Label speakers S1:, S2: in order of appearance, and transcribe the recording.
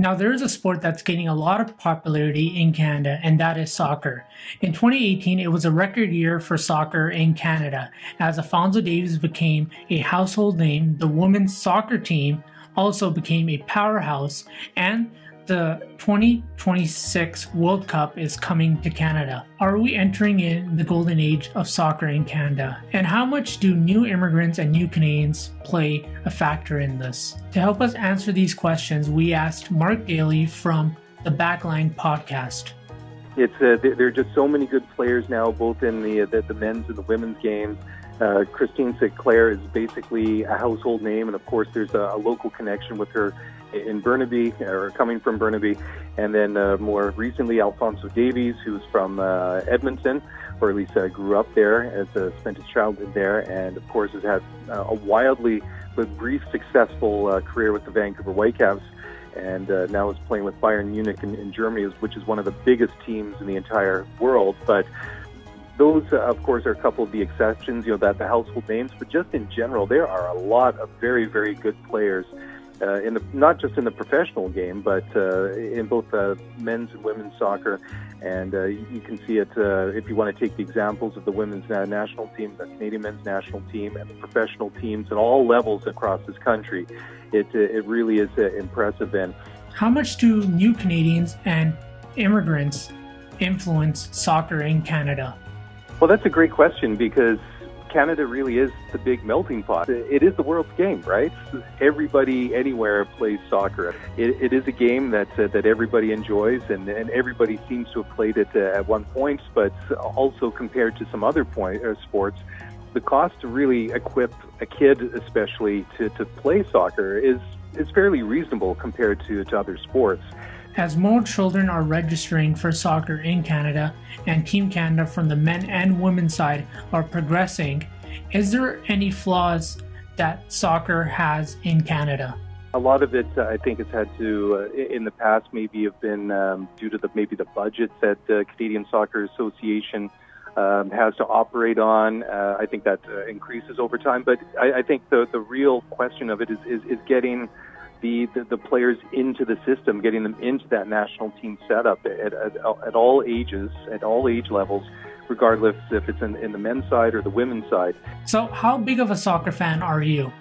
S1: Now, there is a sport that's gaining a lot of popularity in Canada, and that is soccer. In 2018, it was a record year for soccer in Canada, as Alphonso Davies became a household name, the women's soccer team also became a powerhouse, and the 2026 World Cup is coming to Canada. Are we entering in the golden age of soccer in Canada? And how much do new immigrants and new Canadians play a factor in this? To help us answer these questions, we asked Mark Dailey from the Backline Podcast.
S2: There are just so many good players now, both in the men's and the women's games. Christine Sinclair is basically a household name, and of course there's a local connection with her in Burnaby, or coming from Burnaby. And then more recently, Alphonso Davies, who's from Edmonton, or at least grew up there, has spent his childhood there, and of course has had a wildly but brief successful career with the Vancouver Whitecaps, and now is playing with Bayern Munich in Germany, which is one of the biggest teams in the entire world. But those, of course, are a couple of the exceptions, that the household names, but just in general, there are a lot of very, very good players, not just in the professional game, but in both men's and women's soccer. And you can see it if you want to take the examples of the women's national team, the Canadian men's national team, and the professional teams at all levels across this country. It really is impressive. And
S1: how much do new Canadians and immigrants influence soccer in Canada?
S2: Well, that's a great question, because Canada really is the big melting pot. It is the world's game, right? Everybody, anywhere, plays soccer. It is a game that everybody enjoys, and everybody seems to have played it at one point, but also compared to some other sports, the cost to really equip a kid, especially, to play soccer is fairly reasonable compared to other sports.
S1: As more children are registering for soccer in Canada, and Team Canada from the men and women's side are progressing, is there any flaws that soccer has in Canada?
S2: A lot of it, I think, has had to, in the past, maybe have been due to the budgets that the Canadian Soccer Association has to operate on. I think that increases over time. But I think the real question of it is getting the players into the system, getting them into that national team setup at all ages, at all age levels, regardless if it's in the men's side or the women's side.
S1: So how big of a soccer fan are you?